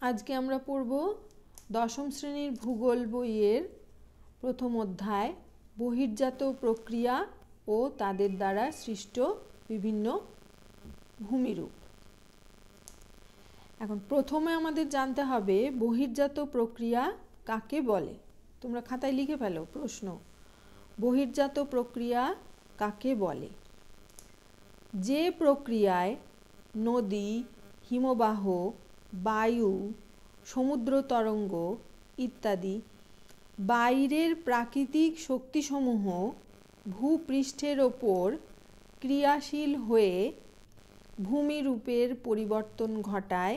আজকে আমরা পড়ব দশম শ্রেণীর ভূগোল বইয়ের প্রথম অধ্যায় বহির্জাত প্রক্রিয়া ও তাদের দ্বারা সৃষ্ট বিভিন্ন ভূমিরূপ। এখন প্রথমে আমাদের জানতে হবে বহির্জাত প্রক্রিয়া কাকে বলে। তোমরা খাতায় লিখে ফেলো প্রশ্ন, বহির্জাত প্রক্রিয়া কাকে বলে? যে প্রক্রিয়ায় নদী, হিমবাহ, বায়ু, সমুদ্র তরঙ্গ ইত্যাদি বাইরের প্রাকৃতিক শক্তিসমূহ ভূপৃষ্ঠের ওপর ক্রিয়াশীল হয়ে ভূমিরূপের পরিবর্তন ঘটায়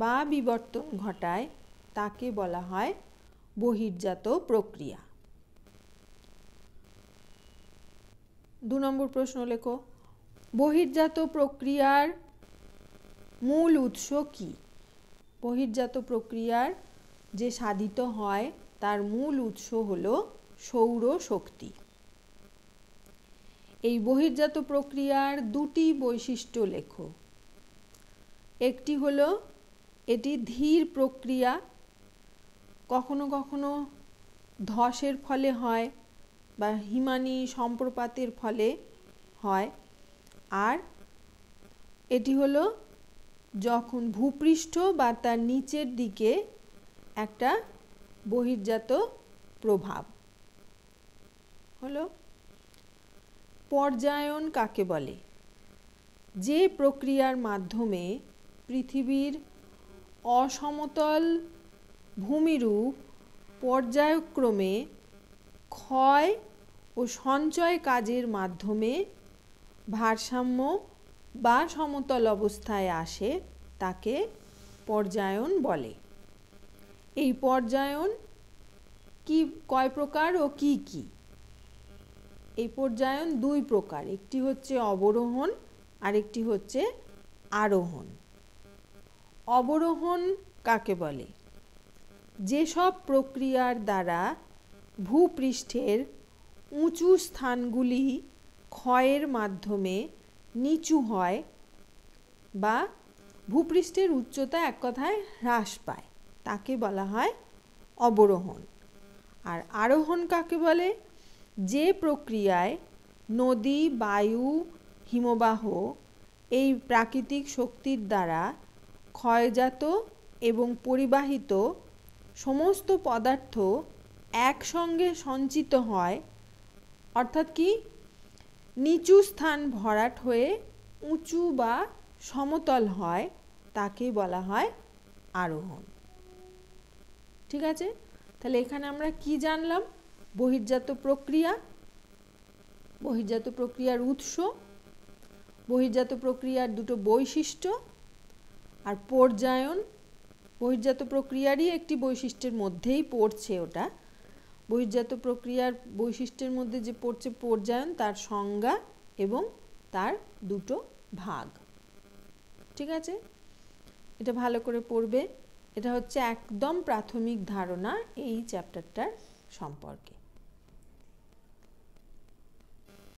বা বিবর্তন ঘটায় তাকে বলা হয় বহির্জাত প্রক্রিয়া। 2 নম্বর প্রশ্ন লেখো, বহির্জাত প্রক্রিয়ার মূল উৎস কি? বহির্জাত প্রক্রিয়ার যে সাধিত হয় তার মূল উৎস হলো সৌর শক্তি। এই বহির্জাত প্রক্রিয়ার দুটি বৈশিষ্ট্য লেখো। একটি হলো এটি ধীর প্রক্রিয়া, কখনো কখনো ধসের ফলে হয় বা হিমানি সম্প্রপাতের ফলে হয়। আর এটি হলো যখন ভূপৃষ্ঠ বা তার নিচের দিকে একটা বহির্জাত প্রভাব হলো। পর্যায়ন কাকে বলে? যে প্রক্রিয়ার মাধ্যমে পৃথিবীর অসমতল ভূমিরূপ পর্যায়ক্রমে ক্ষয় ও সঞ্চয় কাজের মাধ্যমে ভারসাম্য বা সমতল অবস্থায় আসে তাকে পর্যায়ন বলে। এই পর্যায়ন কয় প্রকার ও কি কি? এই পর্যায়ন 2 প্রকার, একটি হচ্ছে অবরোহণ আর একটি হচ্ছে আরোহণ। অবরোহণ কাকে বলে? যেসব প্রক্রিয়ার দ্বারা ভূপৃষ্ঠের উঁচু স্থানগুলি ক্ষয়ের মাধ্যমে নিচু হয় বা ভূপৃষ্ঠের উচ্চতা এক কথায় হ্রাস পায় তাকে বলা হয় অবরোহণ। আর আরোহণ কাকে বলে? যে প্রক্রিয়ায় নদী, বায়ু, হিমবাহ এই প্রাকৃতিক শক্তির দ্বারা ক্ষয়জাত এবং পরিবাহিত সমস্ত পদার্থ একসঙ্গে সঞ্চিত হয়, অর্থাৎ কি নিচু স্থান ভরাট হয়ে উঁচু বা সমতল হয় তাকে বলা হয় আরোহণ। ঠিক আছে, তাহলে এখানে আমরা কি জানলাম? বহির্জাত প্রক্রিয়া, বহির্জাত প্রক্রিয়ার উৎস, বহির্জাত প্রক্রিয়ার দুটো বৈশিষ্ট্য আর পর্যায়ন। বহির্জাত প্রক্রিয়ারই একটি বৈশিষ্ট্যের মধ্যেই পড়ছে ওটা। বহির্জাত প্রক্রিয়ার বৈশিষ্ট্যের মধ্যে যে পড়ছে পর্যায়ন, তার সংজ্ঞা এবং তার দুটো ভাগ। ঠিক আছে, এটা ভালো করে পড়বে। এটা হচ্ছে একদম প্রাথমিক ধারণা এই চ্যাপ্টারটার সম্পর্কে।